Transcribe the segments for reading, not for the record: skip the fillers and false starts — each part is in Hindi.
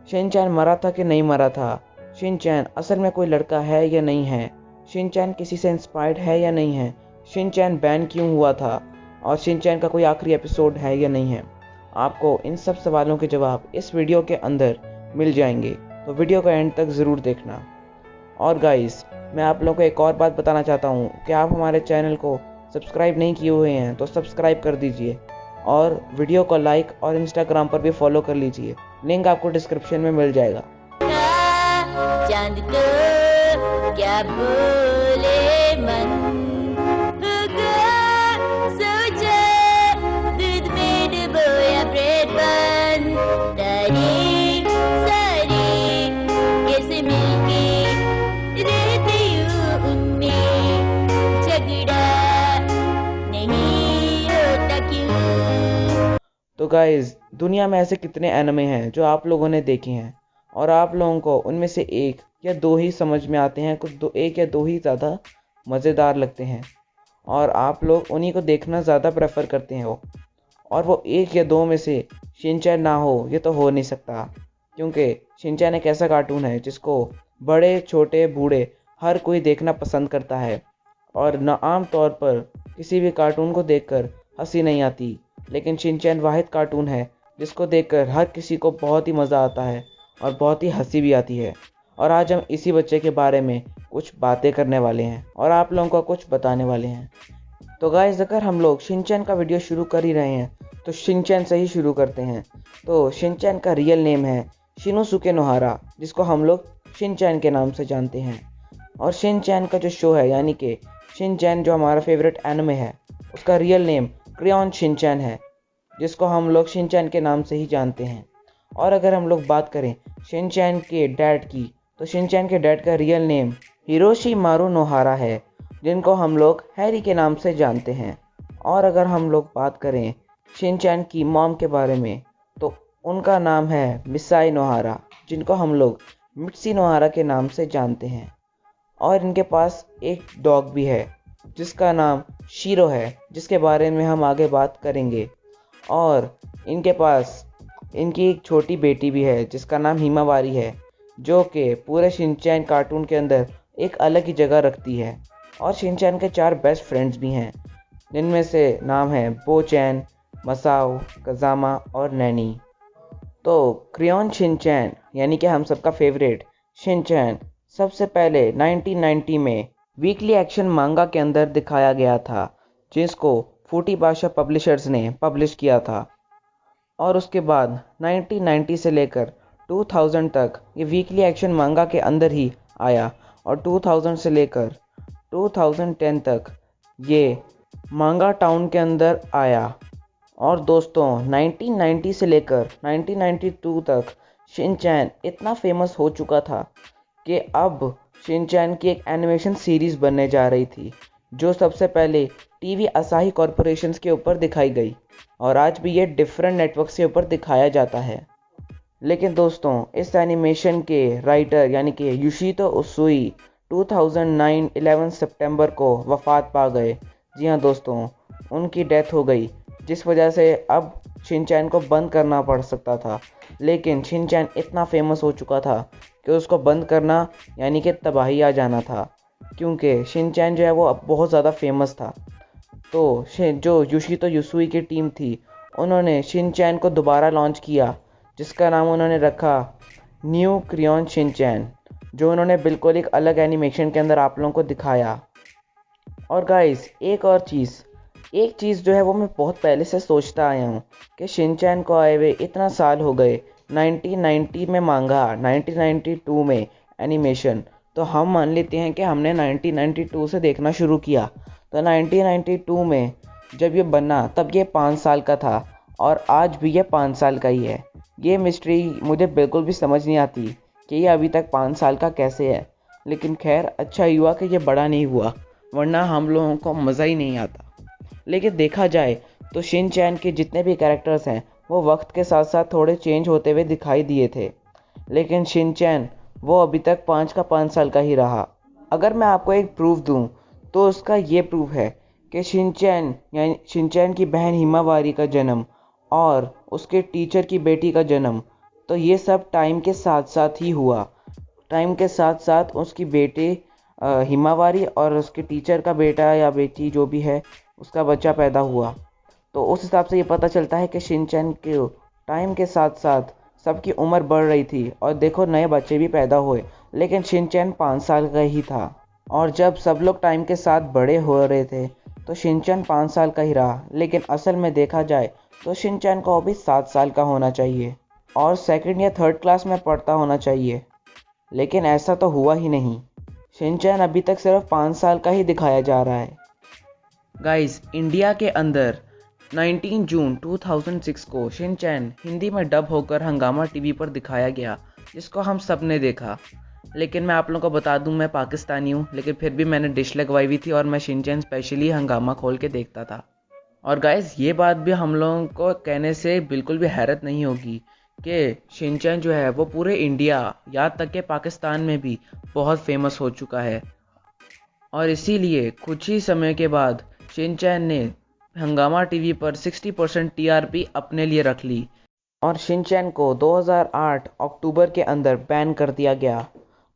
शिनचैन मरा था कि नहीं मरा था, शिनचैन असल में कोई लड़का है या नहीं है, शिनचैन किसी से इंस्पायर्ड है या नहीं है, शिनचैन बैन क्यों हुआ था और शिनचैन का कोई आखिरी एपिसोड है या नहीं है। आपको इन सब सवालों के जवाब इस वीडियो के अंदर मिल जाएंगे, तो वीडियो का एंड तक ज़रूर देखना। और गाइस, मैं आप लोगों को एक और बात बताना चाहता हूँ कि आप हमारे चैनल को सब्सक्राइब नहीं किए हुए हैं तो सब्सक्राइब कर दीजिए और वीडियो को लाइक और इंस्टाग्राम पर भी फॉलो कर लीजिए। लिंक आपको डिस्क्रिप्शन में मिल जाएगा। चांद को क्या बोले मन सोचा दूध में डुबोया ब्रेड बन तारीफ सारी कैसे मिलके रहती हूँ उनमें झगड़ा नहीं होता क्यों। तो गाइस, दुनिया में ऐसे कितने एनिमे हैं जो आप लोगों ने देखे हैं और आप लोगों को उनमें से एक या दो ही समझ में आते हैं, कुछ एक या दो ही ज़्यादा मज़ेदार लगते हैं और आप लोग उन्हीं को देखना ज़्यादा प्रेफर करते हैं। और वो एक या दो में से शिनचैन ना हो ये तो हो नहीं सकता, क्योंकि शिनचैन एक ऐसा कार्टून है जिसको बड़े छोटे बूढ़े हर कोई देखना पसंद करता है। और न आम तौर पर किसी भी कार्टून को देखकर हंसी नहीं आती, लेकिन शिनचैन वाहिद कार्टून है जिसको देखकर हर किसी को बहुत ही मज़ा आता है और बहुत ही हंसी भी आती है। और आज हम इसी बच्चे के बारे में कुछ बातें करने वाले हैं और आप लोगों को कुछ बताने वाले हैं। तो गाइस, अगर हम लोग शिनचैन का वीडियो शुरू कर ही रहे हैं तो शिनचैन से ही शुरू करते हैं। तो शिनचैन का रियल नेम है शिनोसुके नोहारा, जिसको हम लोग शिनचैन के नाम से जानते हैं। और शिनचैन का जो शो है, यानी कि शिनचैन जो हमारा फेवरेट एनिमे है, उसका रियल नेम क्रेयॉन शिनचैन है, जिसको हम लोग शिनचैन के नाम से ही जानते हैं। और अगर हम लोग बात करें शिनचैन के डैड की, तो शिनचैन के डैड का रियल नेम हिरोशी मारू नोहारा है, जिनको हम लोग हैरी के नाम से जानते हैं। और अगर हम लोग बात करें शिनचैन की मॉम के बारे में, तो उनका नाम है मिसाई नोहारा, जिनको हम लोग मिट्सी नोहारा के नाम से जानते हैं। और इनके पास एक डॉग भी है जिसका नाम शीरो है, जिसके बारे में हम आगे बात करेंगे। और इनके पास इनकी एक छोटी बेटी भी है जिसका नाम हिमावारी है, जो कि पूरे शिनचैन कार्टून के अंदर एक अलग ही जगह रखती है। और शिनचैन के 4 बेस्ट फ्रेंड्स भी हैं, जिनमें से नाम है बोचैन, मसाओ, कजामा और नैनी। तो क्रेयॉन शिनचैन यानी कि हम सबका फेवरेट शिनचैन सबसे पहले 1990 में वीकली एक्शन मांगा के अंदर दिखाया गया था, जिसको फूटी भाषा पब्लिशर्स ने पब्लिश किया था। और उसके बाद 1990 से लेकर 2000 तक ये वीकली एक्शन मांगा के अंदर ही आया, और 2000 से लेकर 2010 तक ये मांगा टाउन के अंदर आया। और दोस्तों, 1990 से लेकर 1992 तक शिनचैन इतना फेमस हो चुका था कि अब शिनचैन की एक एनिमेशन सीरीज़ बनने जा रही थी, जो सबसे पहले टीवी असाही कॉरपोरेशंस के ऊपर दिखाई गई, और आज भी ये डिफरेंट नेटवर्क्स के ऊपर दिखाया जाता है। लेकिन दोस्तों, इस एनिमेशन के राइटर यानी कि योशितो उसुई 2009 11 सितंबर को वफ़ात पा गए। जी हाँ दोस्तों, उनकी डेथ हो गई, जिस वजह से अब शिनचैन को बंद करना पड़ सकता था। लेकिन शिनचैन इतना फेमस हो चुका था कि उसको बंद करना यानी कि तबाही आ जाना था, क्योंकि शिनचैन जो है वो अब बहुत ज़्यादा फेमस था। तो जो योशितो उसुई की टीम थी, उन्होंने शिनचैन को दोबारा लॉन्च किया, जिसका नाम उन्होंने रखा न्यू क्रेयॉन शिनचैन, जो उन्होंने बिल्कुल एक अलग एनिमेशन के अंदर आप लोगों को दिखाया। और गाइस, एक चीज़ जो है वो मैं बहुत पहले से सोचता आया हूँ कि शिनचैन को आए हुए इतना साल हो गए। 1990 में मांगा, 1992 में एनिमेशन, तो हम मान लेते हैं कि हमने 1992 से देखना शुरू किया। तो 1992 में जब ये बना तब ये 5 साल का था, और आज भी ये 5 साल का ही है। ये मिस्ट्री मुझे बिल्कुल भी समझ नहीं आती कि ये अभी तक 5 साल का कैसे है। लेकिन खैर, अच्छा ही हुआ कि ये बड़ा नहीं हुआ, वरना हम लोगों को मज़ा ही नहीं आता। लेकिन देखा जाए तो शिनचैन के जितने भी कैरेक्टर्स हैं वो वक्त के साथ साथ थोड़े चेंज होते हुए दिखाई दिए थे, लेकिन शिनचैन वो अभी तक 5 का 5 साल का ही रहा। अगर मैं आपको एक प्रूफ दूं तो उसका ये प्रूफ है कि शिनचैन यानी शिनचैन की बहन हिमावारी का जन्म और उसके टीचर की बेटी का जन्म तो ये सब टाइम के साथ साथ ही हुआ। टाइम के साथ साथ उसकी बेटे हिमावारी और उसके टीचर का बेटा या बेटी जो भी है उसका बच्चा पैदा हुआ। तो उस हिसाब से ये पता चलता है कि शिनचैन के टाइम के साथ साथ सबकी उम्र बढ़ रही थी और देखो नए बच्चे भी पैदा हुए, लेकिन शिनचैन 5 साल का ही था। और जब सब लोग टाइम के साथ बड़े हो रहे थे तो शिनचैन 5 साल का ही रहा, लेकिन असल में देखा जाए तो शिनचैन को अभी 7 साल का होना चाहिए और सेकंड या थर्ड क्लास में पढ़ता होना चाहिए, लेकिन ऐसा तो हुआ ही नहीं। शिनचैन अभी तक सिर्फ 5 साल का ही दिखाया जा रहा है। गाइस, इंडिया के अंदर 19 जून 2006 को शिनचैन हिंदी में डब होकर हंगामा टीवी पर दिखाया गया, जिसको हम सब ने देखा। लेकिन मैं आप लोगों को बता दूं, मैं पाकिस्तानी हूं, लेकिन फिर भी मैंने डिश लगवाई हुई थी और मैं शिनचैन स्पेशली हंगामा खोल के देखता था। और गाइस, ये बात भी हम लोगों को कहने से बिल्कुल भी हैरत नहीं होगी कि शिनचैन जो है वो पूरे इंडिया, यहाँ तक कि पाकिस्तान में भी बहुत फेमस हो चुका है। और इसीलिए कुछ ही समय के बाद शिनचैन ने हंगामा टीवी पर 60% टीआरपी अपने लिए रख ली और शिनचैन को 2008 अक्टूबर के अंदर बैन कर दिया गया।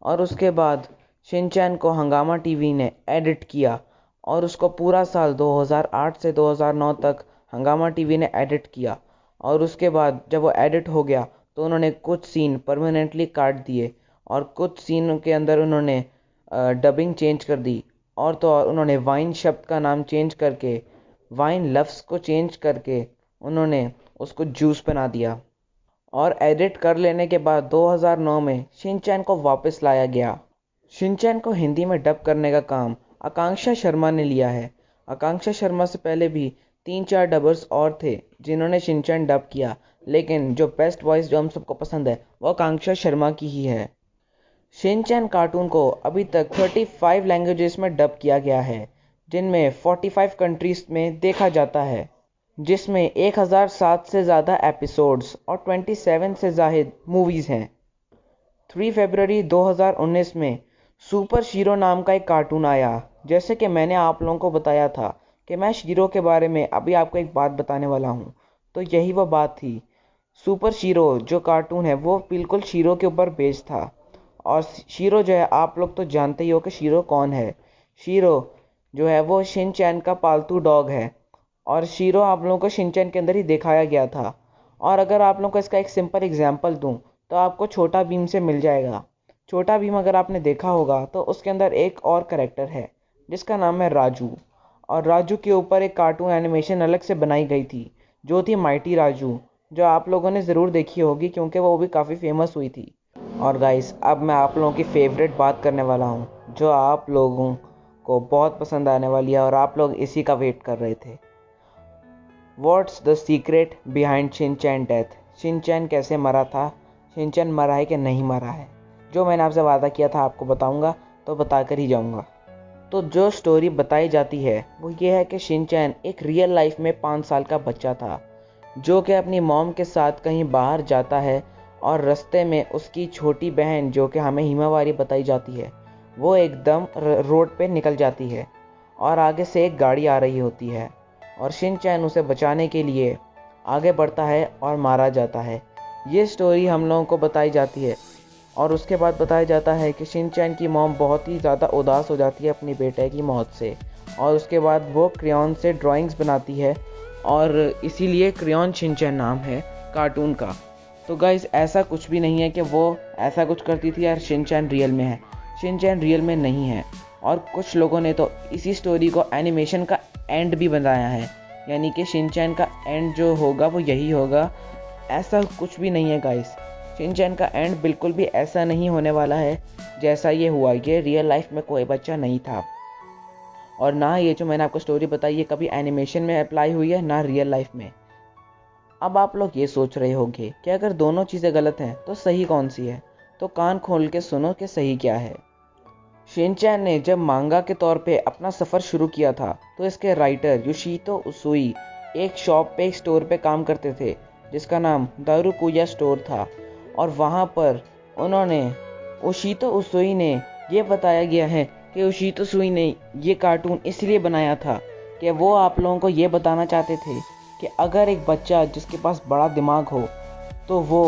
और उसके बाद शिनचैन को हंगामा टीवी ने एडिट किया और उसको पूरा साल 2008 से 2009 तक हंगामा टीवी ने एडिट किया। और उसके बाद जब वो एडिट हो गया तो उन्होंने कुछ सीन परमानेंटली काट दिए और कुछ सीन के अंदर उन्होंने डबिंग चेंज कर दी। और तो और उन्होंने वाइन शब्द का नाम चेंज करके, वाइन लफ्ज़ को चेंज करके उन्होंने उसको जूस बना दिया। और एडिट कर लेने के बाद 2009 में शिनचैन को वापस लाया गया। शिनचैन को हिंदी में डब करने का काम आकांक्षा शर्मा ने लिया है। आकांक्षा शर्मा से पहले भी 3-4 डबर्स और थे जिन्होंने शिनचैन डब किया, लेकिन जो बेस्ट वॉइस जो हम सबको पसंद है वो आकांक्षा शर्मा की ही है। शिनचैन कार्टून को अभी तक 35 लैंग्वेजेस में डब किया गया है, जिनमें 45 कंट्रीज में देखा जाता है, जिसमें 1007 से ज़्यादा एपिसोड्स और 27 से ज़ाहिद मूवीज़ हैं। 3 फरवरी 2019 में सुपर शीरो नाम का एक कार्टून आया। जैसे कि मैंने आप लोगों को बताया था कि मैं शीरो के बारे में अभी आपको एक बात बताने वाला हूँ, तो यही वो बात थी। सुपर शीरो जो कार्टून है वो बिल्कुल शीरो के ऊपर बेस्ड था। और शीरो जो है, आप लोग तो जानते ही हो कि शीरो कौन है। शीरो जो है वो शिनचैन का पालतू डॉग है और शीरो आप लोगों को शिनचैन के अंदर ही दिखाया गया था। और अगर आप लोगों को इसका एक सिंपल एग्जांपल दूं तो आपको छोटा भीम से मिल जाएगा। छोटा भीम अगर आपने देखा होगा तो उसके अंदर एक और कैरेक्टर है जिसका नाम है राजू। और राजू के ऊपर एक कार्टून एनिमेशन अलग से बनाई गई थी जो थी माइटी राजू, जो आप लोगों ने ज़रूर देखी होगी क्योंकि वो भी काफ़ी फेमस हुई थी। और गाइस, अब मैं आप लोगों की फेवरेट बात करने वाला हूँ जो आप लोगों को बहुत पसंद आने वाली है और आप लोग इसी का वेट कर रहे थे। What's the secret behind Shinchan death? Shinchan कैसे मरा था? शिनचैन मरा है कि नहीं मरा है? जो मैंने आपसे वादा किया था आपको बताऊंगा, तो बताकर ही जाऊंगा। तो जो स्टोरी बताई जाती है वो ये है कि शिनचैन एक रियल लाइफ में 5 साल का बच्चा था जो कि अपनी मॉम के साथ कहीं बाहर जाता है और रास्ते में उसकी छोटी बहन जो कि हमें हिमावारी बताई जाती है वो एकदम रोड पे निकल जाती है और आगे से एक गाड़ी आ रही होती है और शिनचैन उसे बचाने के लिए आगे बढ़ता है और मारा जाता है। ये स्टोरी हम लोगों को बताई जाती है और उसके बाद बताया जाता है कि शिनचैन की मॉम बहुत ही ज़्यादा उदास हो जाती है अपनी बेटे की मौत से और उसके बाद वो क्रेयॉन से ड्राइंग्स बनाती है और इसीलिए क्रेयॉन शिनचैन नाम है कार्टून का। तो गाइस, ऐसा कुछ भी नहीं है कि वो ऐसा कुछ करती थी यार शिनचैन रियल में है। शिनचैन रियल में नहीं है। और कुछ लोगों ने तो इसी स्टोरी को एनिमेशन का एंड भी बनाया है, यानी कि शिनचैन का एंड जो होगा वो यही होगा। ऐसा कुछ भी नहीं है गाइस। शिनचैन का एंड बिल्कुल भी ऐसा नहीं होने वाला है जैसा ये हुआ। ये रियल लाइफ में कोई बच्चा नहीं था और ना ये जो मैंने आपको स्टोरी बताई ये कभी एनिमेशन में अप्लाई हुई है ना रियल लाइफ में। अब आप लोग ये सोच रहे होंगे कि अगर दोनों चीज़ें गलत हैं तो सही कौन सी है? तो कान खोल के सुनो कि सही क्या है। शिनचैन ने जब मांगा के तौर पे अपना सफ़र शुरू किया था तो इसके राइटर योशितो उसूई एक शॉप पे, एक स्टोर पे काम करते थे जिसका नाम दारुकुया स्टोर था। और वहाँ पर उन्होंने योशितो उसूई ने ये बताया गया है कि योशितो उसूई ने ये कार्टून इसलिए बनाया था कि वो आप लोगों को ये बताना चाहते थे कि अगर एक बच्चा जिसके पास बड़ा दिमाग हो तो वो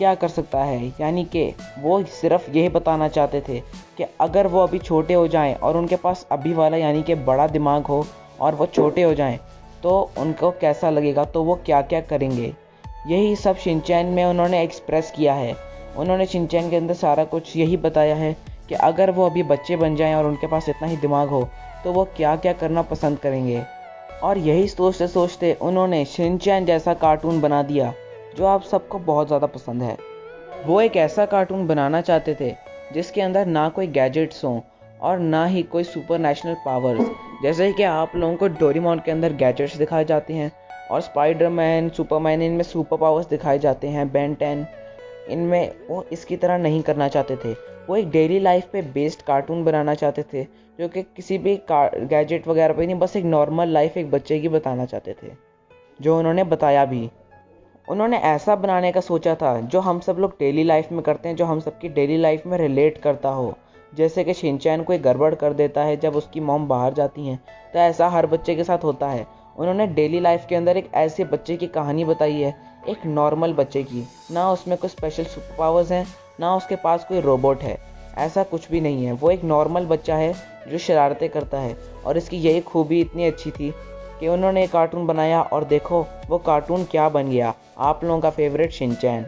क्या कर सकता है। यानी कि वो सिर्फ यही बताना चाहते थे कि अगर वो अभी छोटे हो जाएं और उनके पास अभी वाला यानी कि बड़ा दिमाग हो और वो छोटे हो जाएं तो उनको कैसा लगेगा, तो वो क्या क्या करेंगे। यही सब शिनचैन में उन्होंने एक्सप्रेस किया है। उन्होंने शिनचैन के अंदर सारा कुछ यही बताया है कि अगर वो अभी बच्चे बन जाएं और उनके पास इतना ही दिमाग हो तो वो क्या क्या करना पसंद करेंगे। और यही सोचते सोचते उन्होंने शिनचैन जैसा कार्टून बना दिया जो आप सबको बहुत ज़्यादा पसंद है। वो एक ऐसा कार्टून बनाना चाहते थे जिसके अंदर ना कोई गैजेट्स हों और ना ही कोई सुपर नेशनल पावर्स। जैसे कि आप लोगों को डोरेमोन के अंदर गैजेट्स दिखाए जाते हैं और स्पाइडरमैन, सुपरमैन इनमें सुपर पावर्स दिखाए जाते हैं, बेन 10 इनमें, वो इसकी तरह नहीं करना चाहते थे। वो एक डेली लाइफ पे बेस्ड कार्टून बनाना चाहते थे जो कि किसी भी गैजेट वगैरह पे नहीं, बस एक नॉर्मल लाइफ एक बच्चे की बताना चाहते थे, जो उन्होंने बताया भी। उन्होंने ऐसा बनाने का सोचा था जो हम सब लोग डेली लाइफ में करते हैं, जो हम सबकी डेली लाइफ में रिलेट करता हो। जैसे कि शिनचैन कोई गड़बड़ कर देता है जब उसकी मॉम बाहर जाती हैं, तो ऐसा हर बच्चे के साथ होता है। उन्होंने डेली लाइफ के अंदर एक ऐसे बच्चे की कहानी बताई है, एक नॉर्मल बच्चे की। ना उसमें कोई स्पेशल सुपर पावर्स हैं, ना उसके पास कोई रोबोट है, ऐसा कुछ भी नहीं है। वो एक नॉर्मल बच्चा है जो शरारतें करता है। और इसकी यही खूबी इतनी अच्छी थी कि उन्होंने एक कार्टून बनाया और देखो वो कार्टून क्या बन गया, आप लोगों का फेवरेट शिनचैन।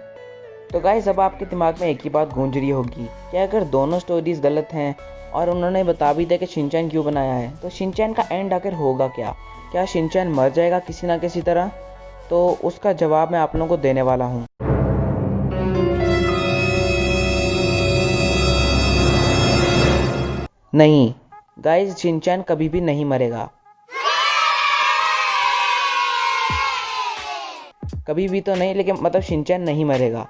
तो गाइस, अब आपके दिमाग में एक ही बात गूंज रही होगी कि अगर दोनों स्टोरीज गलत हैं और उन्होंने बता भी दिया कि शिनचैन क्यों बनाया है, तो शिनचैन का एंड आखिर होगा क्या? क्या शिनचैन मर जाएगा किसी ना किसी तरह? तो उसका जवाब मैं आप लोगों को देने वाला हूँ। नहीं गाइस, शिनचैन कभी भी नहीं मरेगा, कभी भी तो नहीं, लेकिन मतलब शिनचैन नहीं मरेगा।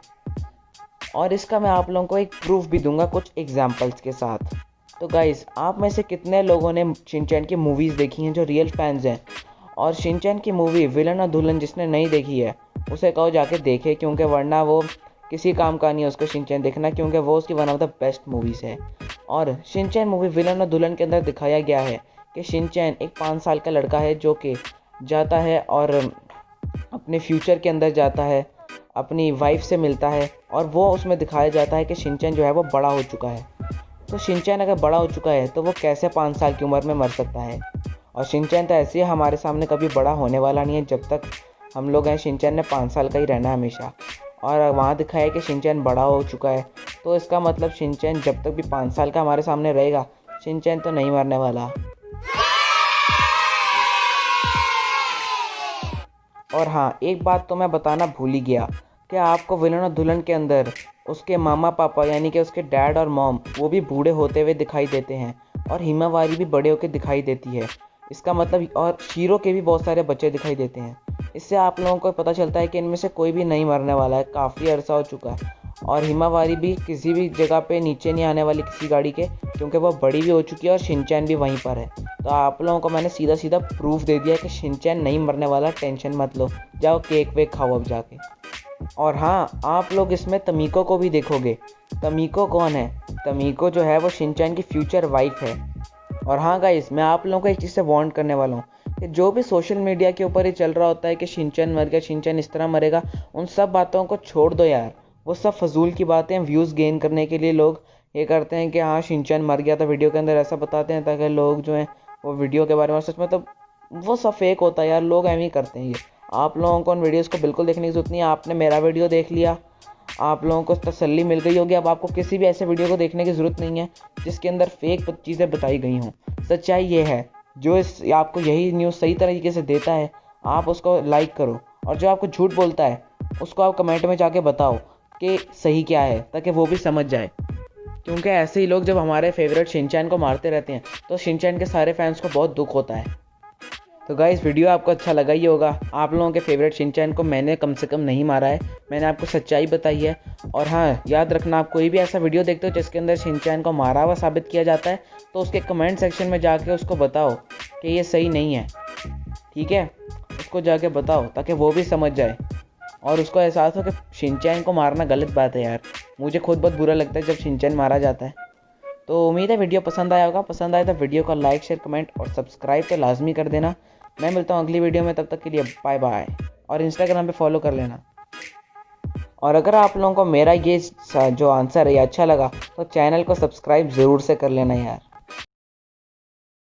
और इसका मैं आप लोगों को एक प्रूफ भी दूंगा कुछ एग्जाम्पल्स के साथ। तो गाइस, आप में से कितने लोगों ने शिनचैन की मूवीज़ देखी हैं जो रियल फैंस हैं? और शिनचैन की मूवी विलन और दुल्हन जिसने नहीं देखी है उसे कहो जाके देखे, क्योंकि वरना वो किसी काम का नहीं है उसको शिनचैन देखना, क्योंकि वो उसकी one of the best movies है। और शिनचैन मूवी विलन और दुल्हन के अंदर दिखाया गया है कि शिनचैन एक 5 साल का लड़का है जो कि जाता है और अपने फ्यूचर के अंदर जाता है, अपनी वाइफ से मिलता है, और वो उसमें दिखाया जाता है कि शिनचैन जो है वो बड़ा हो चुका है। तो शिनचैन अगर बड़ा हो चुका है तो वो कैसे 5 साल की उम्र में मर सकता है? और शिनचैन तो ऐसे ही हमारे सामने कभी बड़ा होने वाला नहीं है, जब तक हम लोग हैं शिनचैन ने 5 साल का ही रहना है हमेशा। और वहाँ दिखाया है कि शिनचैन बड़ा हो चुका है, तो इसका मतलब शिनचैन जब तक भी 5 साल का हमारे सामने रहेगा, शिनचैन तो नहीं मरने वाला। और हाँ, एक बात तो मैं बताना भूल ही गया कि आपको विलन और दुल्हन के अंदर उसके मामा पापा यानी कि उसके डैड और मॉम वो भी बूढ़े होते हुए दिखाई देते हैं, और हिमावारी भी बड़े होकर दिखाई देती है। इसका मतलब, और शीरो के भी बहुत सारे बच्चे दिखाई देते हैं। इससे आप लोगों को पता चलता है कि इनमें से कोई भी नहीं मरने वाला है, काफ़ी अरसा हो चुका है। और हिमावारी भी किसी भी जगह पे नीचे नहीं आने वाली किसी गाड़ी के, क्योंकि वो बड़ी भी हो चुकी है और शिनचैन भी वहीं पर है। तो आप लोगों को मैंने सीधा सीधा प्रूफ दे दिया कि शिनचैन नहीं मरने वाला, टेंशन मत लो, जाओ केक वेक खाओ अब जाके। और हाँ, आप लोग इसमें तमीको को भी देखोगे। तमीको कौन है? तमीको जो है वो शिनचैन की फ्यूचर वाइफ है। और हाँ गाइस, मैं आप लोगों को एक चीज़ से वार्न करने वाला हूँ कि जो भी सोशल मीडिया के ऊपर ही चल रहा होता है कि शिनचैन मर गया, शिनचैन इस तरह मरेगा, उन सब बातों को छोड़ दो यार। वो सब फजूल की बातें, व्यूज़ गेन करने के लिए लोग ये करते हैं कि हाँ शिनचैन मर गया, तो वीडियो के अंदर ऐसा बताते हैं ताकि लोग जो हैं वो वीडियो के बारे में, सच मतलब वो सब फेक होता है यार, लोग ऐਵੇਂ ही करते हैं ये। आप लोगों को उन वीडियोज़ को बिल्कुल देखने की जरूरत नहीं है। आपने मेरा वीडियो देख लिया, आप लोगों को तसल्ली मिल गई होगी। अब आपको किसी भी ऐसे वीडियो को देखने की ज़रूरत नहीं है जिसके अंदर फेक चीज़ें बताई गई हों। सच्चाई ये है, जो इस आपको यही न्यूज़ सही तरीके से देता है आप उसको लाइक करो, और जो आपको झूठ बोलता है उसको आप कमेंट में जाके बताओ कि सही क्या है, ताकि वो भी समझ जाए। क्योंकि ऐसे ही लोग जब हमारे फेवरेट शिनचैन को मारते रहते हैं तो शिनचैन के सारे फैंस को बहुत दुख होता है। तो गाइस, वीडियो आपको अच्छा लगा ही होगा। आप लोगों के फेवरेट शिनचैन को मैंने कम से कम नहीं मारा है, मैंने आपको सच्चाई बताई है। और हाँ, याद रखना, आप कोई भी ऐसा वीडियो देखते हो जिसके अंदर शिनचैन को मारा हुआ साबित किया जाता है तो उसके कमेंट सेक्शन में जाके उसको बताओ कि ये सही नहीं है, ठीक है? उसको जाके बताओ ताकि वो भी समझ जाए और उसको एहसास हो कि शिनचैन को मारना गलत बात है यार। मुझे खुद बहुत बुरा लगता है जब शिनचैन मारा जाता है। तो उम्मीद है वीडियो पसंद आया होगा। पसंद आए तो वीडियो को लाइक, शेयर, कमेंट और सब्सक्राइब तो लाजमी कर देना। मैं मिलता हूँ अगली वीडियो में, तब तक के लिए बाय बाय। और इंस्टाग्राम पे फॉलो कर लेना। और अगर आप लोगों को मेरा ये जो आंसर है ये अच्छा लगा तो चैनल को सब्सक्राइब ज़रूर से कर लेना यार।